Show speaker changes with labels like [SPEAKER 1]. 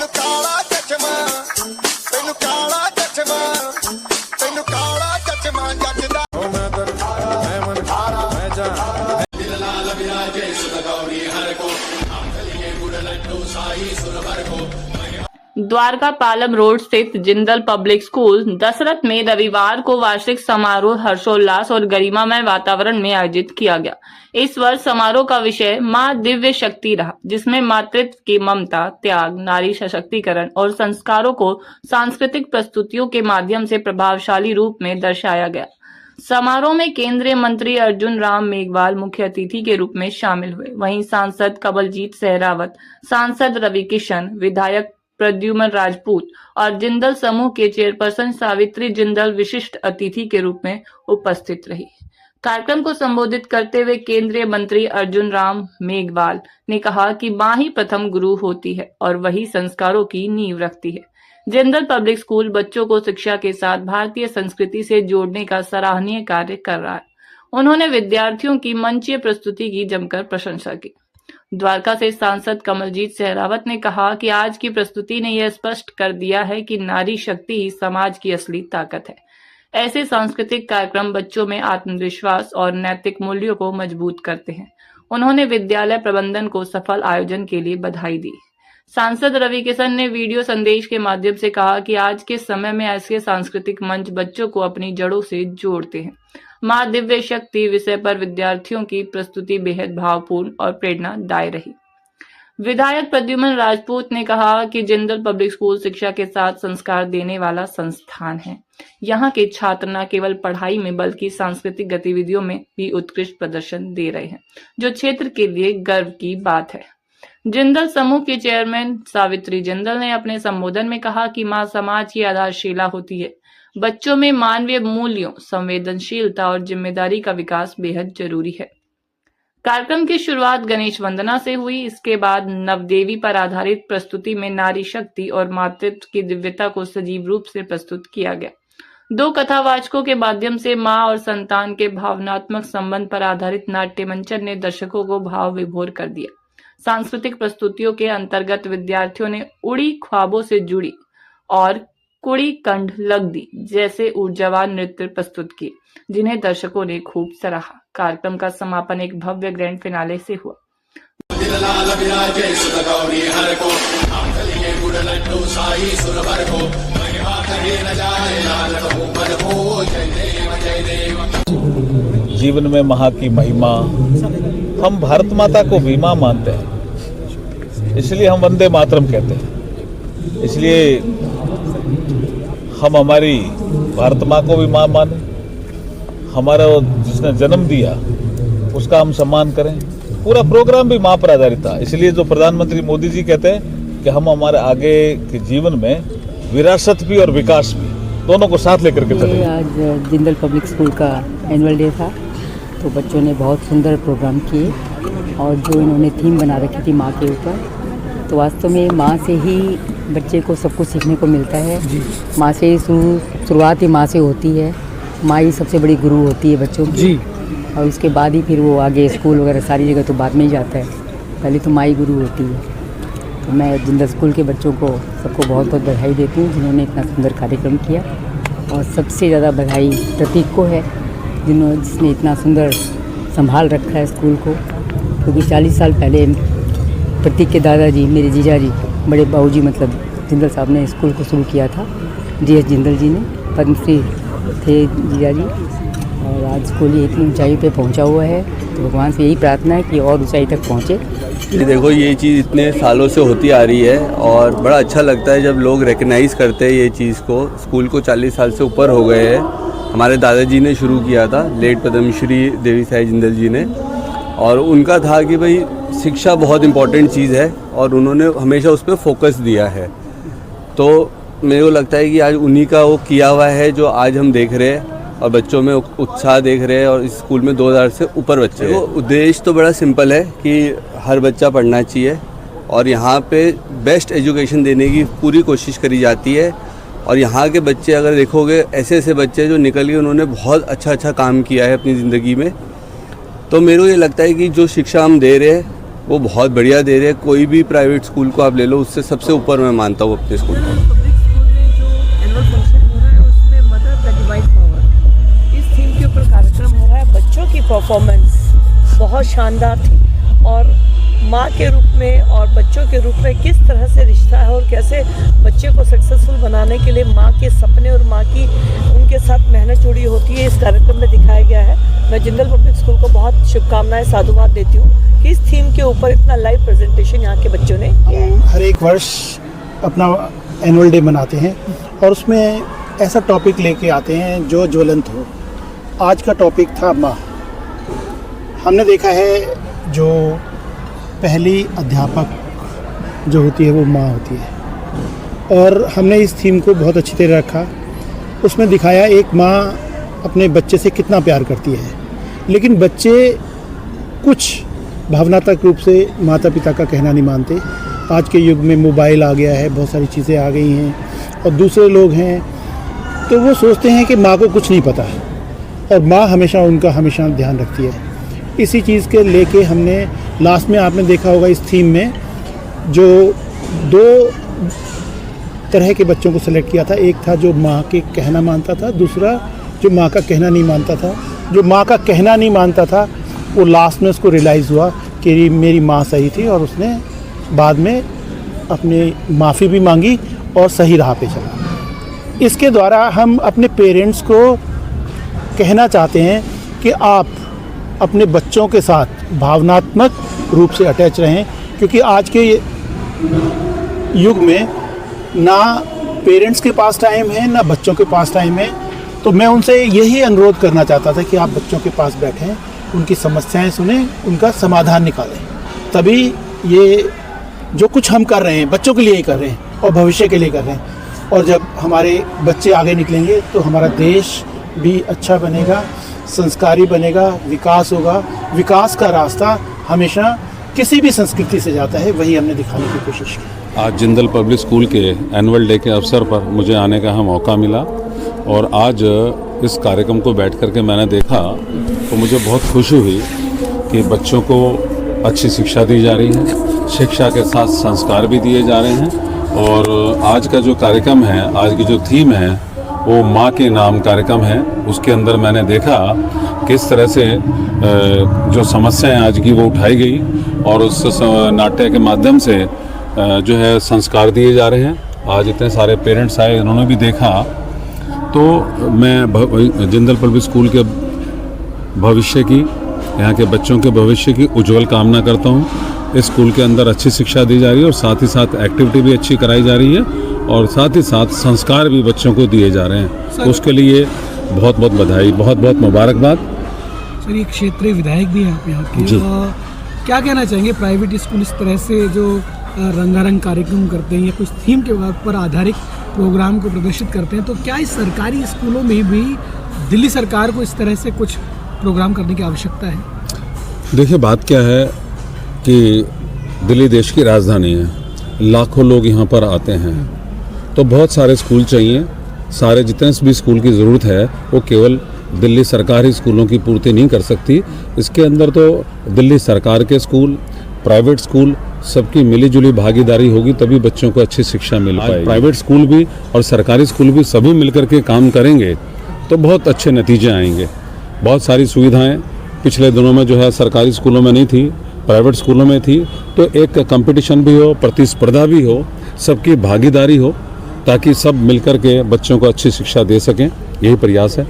[SPEAKER 1] ਤੈਨੂੰ ਕਾਲਾ ਚਚਮਾ ਤੈਨੂੰ ਕਾਲਾ ਚਚਮਾ ਤੈਨੂੰ ਕਾਲਾ ਚਚਮਾ ਜੱਜਦਾ ਓ ਮੈਂ ਦਰਖਾਰਾ ਮੈਂ ਮਨਖਾਰਾ ਮੈਂ ਜਾਨ ਦਿਲ ਲਾਲ ਵਿਰਾਜੇ ਸੁਧ ਗੌਰੀ ਹਰ ਕੋ हम चलिए गुड़ लड्डू शाही सुरवर को।
[SPEAKER 2] द्वारका पालम रोड स्थित जिंदल पब्लिक स्कूल दशरथ में रविवार को वार्षिक समारोह हर्षोल्लास और गरिमामय वातावरण में आयोजित किया गया। इस वर्ष समारोह का विषय मां दिव्य शक्ति रहा, जिसमें मातृत्व की ममता, त्याग, नारी सशक्तिकरण और संस्कारों को सांस्कृतिक प्रस्तुतियों के माध्यम से प्रभावशाली रूप में दर्शाया गया। समारोह में केंद्रीय मंत्री अर्जुन राम मेघवाल मुख्य अतिथि के रूप में शामिल हुए। वहीं सांसद कमलजीत सहरावत, सांसद रवि किशन, विधायक प्रद्युमन राजपूत और जिंदल समूह के चेयरपर्सन सावित्री जिंदल विशिष्ट अतिथि के रूप में उपस्थित रही। कार्यक्रम को संबोधित करते हुए केंद्रीय मंत्री अर्जुन राम मेघवाल ने कहा कि मां ही प्रथम गुरु होती है और वही संस्कारों की नींव रखती है। जिंदल पब्लिक स्कूल बच्चों को शिक्षा के साथ भारतीय संस्कृति से जोड़ने का सराहनीय कार्य कर रहा है। उन्होंने विद्यार्थियों की मंचीय प्रस्तुति की जमकर प्रशंसा की। द्वारका से सांसद कमलजीत सहरावत ने कहा कि आज की प्रस्तुति ने यह स्पष्ट कर दिया है कि नारी शक्ति ही समाज की असली ताकत है। ऐसे सांस्कृतिक कार्यक्रम बच्चों में आत्मविश्वास और नैतिक मूल्यों को मजबूत करते हैं। उन्होंने विद्यालय प्रबंधन को सफल आयोजन के लिए बधाई दी। सांसद रवि किशन ने वीडियो संदेश के माध्यम से कहा कि आज के समय में ऐसे सांस्कृतिक मंच बच्चों को अपनी जड़ों से जोड़ते हैं। मां दिव्य शक्ति विषय पर विद्यार्थियों की प्रस्तुति बेहद भावपूर्ण और प्रेरणादायी रही। विधायक प्रद्युमन राजपूत ने कहा कि जिंदल पब्लिक स्कूल शिक्षा के साथ संस्कार देने वाला संस्थान है। यहाँ के छात्र न केवल पढ़ाई में बल्कि सांस्कृतिक गतिविधियों में भी उत्कृष्ट प्रदर्शन दे रहे हैं, जो क्षेत्र के लिए गर्व की बात है। जिंदल समूह के चेयरमैन सावित्री जिंदल ने अपने संबोधन में कहा कि मां समाज की आधारशिला होती है। बच्चों में मानवीय मूल्यों, संवेदनशीलता और जिम्मेदारी का विकास बेहद जरूरी है। कार्यक्रम की शुरुआत गणेश वंदना से हुई। इसके बाद नवदेवी पर आधारित प्रस्तुति में नारी शक्ति और मातृत्व की दिव्यता को सजीव रूप से प्रस्तुत किया गया। दो कथावाचकों के माध्यम से मां और संतान के भावनात्मक संबंध पर आधारित नाट्य मंचन ने दर्शकों को भाव विभोर कर दिया। सांस्कृतिक प्रस्तुतियों के अंतर्गत विद्यार्थियों ने उड़ी ख्वाबों से जुड़ी और कुड़ी कंठ लग दी जैसे ऊर्जावान नृत्य प्रस्तुत किए, जिन्हें दर्शकों ने खूब सराहा। कार्यक्रम का समापन एक भव्य ग्रैंड फिनाले से हुआ।
[SPEAKER 3] जीवन में मां की महिमा, हम भारत माता को भी मां मानते हैं, इसलिए हम वंदे मातरम कहते हैं। इसलिए हम हमारी भारत माँ को भी माँ माने, हमारा जिसने जन्म दिया उसका हम सम्मान करें। पूरा प्रोग्राम भी माँ पर आधारित था। इसलिए जो प्रधानमंत्री मोदी जी कहते हैं कि हम हमारे आगे के जीवन में विरासत भी और विकास भी दोनों को साथ लेकर के चलें।
[SPEAKER 4] आज जिंदल पब्लिक स्कूल का एनुअल डे था, तो बच्चों ने बहुत सुंदर प्रोग्राम किए और जो इन्होंने थीम बना रखी थी माँ के ऊपर, तो वास्तव में माँ से ही बच्चे को सब कुछ सीखने को मिलता है। माँ से ही शुरुआत ही माँ से होती है। माँ ही सबसे बड़ी गुरु होती है बच्चों की, और उसके बाद ही फिर वो आगे स्कूल वगैरह सारी जगह तो बाद में ही जाता है, पहले तो माँ ही गुरु होती है। तो मैं जिंदल स्कूल के बच्चों को सबको बहुत बहुत बधाई देती हूँ जिन्होंने इतना सुंदर कार्यक्रम किया, और सबसे ज़्यादा बधाई प्रतीक को है जिसने इतना सुंदर संभाल रखा है स्कूल को, क्योंकि 40 साल पहले प्रतीक के दादाजी, मेरे जीजा जी, बड़े बाबूजी मतलब जिंदल साहब ने स्कूल को शुरू किया था। DS जिंदल जी ने, पद्मश्री थे जीजा जी, और आज स्कूल ये इतनी ऊंचाई पे पहुंचा हुआ है। तो भगवान से यही प्रार्थना है कि और ऊंचाई तक पहुंचे।
[SPEAKER 5] देखो, ये चीज़ इतने सालों से होती आ रही है और बड़ा अच्छा लगता है जब लोग रिकग्नाइज़ करते हैं ये चीज़ को। स्कूल को 40 साल से ऊपर हो गए हैं। हमारे दादाजी ने शुरू किया था, लेट पद्मश्री देवी साई जिंदल जी ने, और उनका था कि भाई शिक्षा बहुत इम्पॉर्टेंट चीज़ है और उन्होंने हमेशा उस पर फोकस दिया है। तो मेरे को लगता है कि आज उन्हीं का वो किया हुआ है जो आज हम देख रहे हैं और बच्चों में उत्साह देख रहे हैं। और इस स्कूल में 2000 से ऊपर बच्चे हैं। उद्देश्य तो बड़ा सिंपल है कि हर बच्चा पढ़ना चाहिए और यहाँ पे बेस्ट एजुकेशन देने की पूरी कोशिश करी जाती है। और यहाँ के बच्चे अगर देखोगे, ऐसे ऐसे बच्चे जो निकल के उन्होंने बहुत अच्छा काम किया है अपनी ज़िंदगी में। तो मेरे को ये लगता है कि जो शिक्षा हम दे रहे हैं वो बहुत बढ़िया दे रहे हैं। कोई भी प्राइवेट स्कूल को आप ले लो, उससे सबसे ऊपर मैं मानता हूँ अपने स्कूल को।
[SPEAKER 6] पब्लिक स्कूल में जो एनुअल फंक्शन हो रहा है उसमें मदर द डिवाइन पावर इस थीम के ऊपर कार्यक्रम हो रहा है। बच्चों की परफॉर्मेंस बहुत शानदार थी और माँ के रूप में और बच्चों के रूप में किस तरह से रिश्ता है और कैसे बच्चे को सक्सेसफुल बनाने के लिए माँ के सपने और माँ की उनके साथ मेहनत जुड़ी होती है, इस कार्यक्रम में दिखाया गया है। मैं जिंदल पब्लिक स्कूल को बहुत शुभकामनाएं साधुवाद देती हूँ कि इस थीम के ऊपर इतना लाइव प्रेजेंटेशन यहाँ के बच्चों ने किया है।
[SPEAKER 7] हर एक वर्ष अपना एनुअल डे मनाते हैं और उसमें ऐसा टॉपिक लेके आते हैं जो ज्वलंत हो। आज का टॉपिक था माँ। हमने देखा है जो पहली अध्यापक जो होती है वो माँ होती है और हमने इस थीम को बहुत अच्छी तरह रखा। उसमें दिखाया एक माँ अपने बच्चे से कितना प्यार करती है, लेकिन बच्चे कुछ भावनात्मक रूप से माता पिता का कहना नहीं मानते। आज के युग में मोबाइल आ गया है, बहुत सारी चीज़ें आ गई हैं और दूसरे लोग हैं तो वो सोचते हैं कि माँ को कुछ नहीं पता और माँ हमेशा ध्यान रखती है। इसी चीज़ के लेके हमने लास्ट में आपने देखा होगा इस थीम में जो 2 तरह के बच्चों को सेलेक्ट किया था। एक था जो माँ के कहना मानता था, दूसरा जो माँ का कहना नहीं मानता था। जो माँ का कहना नहीं मानता था वो लास्ट में उसको रियलाइज़ हुआ कि मेरी माँ सही थी और उसने बाद में अपनी माफ़ी भी मांगी और सही राह पे चला। इसके द्वारा हम अपने पेरेंट्स को कहना चाहते हैं कि आप अपने बच्चों के साथ भावनात्मक रूप से अटैच रहें, क्योंकि आज के युग में ना पेरेंट्स के पास टाइम है ना बच्चों के पास टाइम है। तो मैं उनसे यही अनुरोध करना चाहता था कि आप बच्चों के पास बैठें, उनकी समस्याएं सुनें, उनका समाधान निकालें। तभी ये जो कुछ हम कर रहे हैं बच्चों के लिए ही कर रहे हैं और भविष्य के लिए कर रहे हैं। और जब हमारे बच्चे आगे निकलेंगे तो हमारा देश भी अच्छा बनेगा, संस्कारी बनेगा, विकास होगा। विकास का रास्ता हमेशा किसी भी संस्कृति से जाता है, वही हमने दिखाने की कोशिश की।
[SPEAKER 8] आज जिंदल पब्लिक स्कूल के एनुअल डे के अवसर पर मुझे आने का मौका मिला और आज इस कार्यक्रम को बैठ कर के मैंने देखा तो मुझे बहुत खुशी हुई कि बच्चों को अच्छी शिक्षा दी जा रही है, शिक्षा के साथ संस्कार भी दिए जा रहे हैं। और आज का जो कार्यक्रम है, आज की जो थीम है वो माँ के नाम कार्यक्रम है। उसके अंदर मैंने देखा किस तरह से जो समस्याएं आज की वो उठाई गई और उस नाट्य के माध्यम से जो है संस्कार दिए जा रहे हैं। आज इतने सारे पेरेंट्स आए, उन्होंने भी देखा। तो मैं जिंदल पब्लिक स्कूल के भविष्य की, यहाँ के बच्चों के भविष्य की उज्जवल कामना करता हूँ। इस स्कूल के अंदर अच्छी शिक्षा दी जा रही है और साथ ही साथ एक्टिविटी भी अच्छी कराई जा रही है और साथ ही साथ संस्कार भी बच्चों को दिए जा रहे हैं। उसके लिए बहुत बहुत बधाई, बहुत बहुत मुबारकबाद।
[SPEAKER 9] सर, ये क्षेत्रीय विधायक भी हैं आप यहाँ के,
[SPEAKER 8] जी।
[SPEAKER 9] क्या कहना चाहेंगे? प्राइवेट स्कूल इस तरह से जो रंगारंग कार्यक्रम करते हैं या कुछ थीम के ऊपर आधारित प्रोग्राम को प्रदर्शित करते हैं, तो क्या इस सरकारी स्कूलों में भी दिल्ली सरकार को इस तरह से कुछ प्रोग्राम करने की आवश्यकता है?
[SPEAKER 8] देखिए, बात क्या है कि दिल्ली देश की राजधानी है, लाखों लोग यहाँ पर आते हैं, तो बहुत सारे स्कूल चाहिए। सारे जितने भी स्कूल की ज़रूरत है वो केवल दिल्ली सरकारी स्कूलों की पूर्ति नहीं कर सकती। इसके अंदर तो दिल्ली सरकार के स्कूल, प्राइवेट स्कूल सबकी मिलीजुली भागीदारी होगी, तभी बच्चों को अच्छी शिक्षा मिल पाएगी। प्राइवेट स्कूल भी और सरकारी स्कूल भी सभी मिलकर के काम करेंगे तो बहुत अच्छे नतीजे आएंगे। बहुत सारी सुविधाएं पिछले दिनों में जो है सरकारी स्कूलों में नहीं थी, प्राइवेट स्कूलों में थी। तो एक कंपटीशन भी हो, प्रतिस्पर्धा भी हो, सबकी भागीदारी हो, ताकि सब मिलकर के बच्चों को अच्छी शिक्षा दे सकें, यही प्रयास है।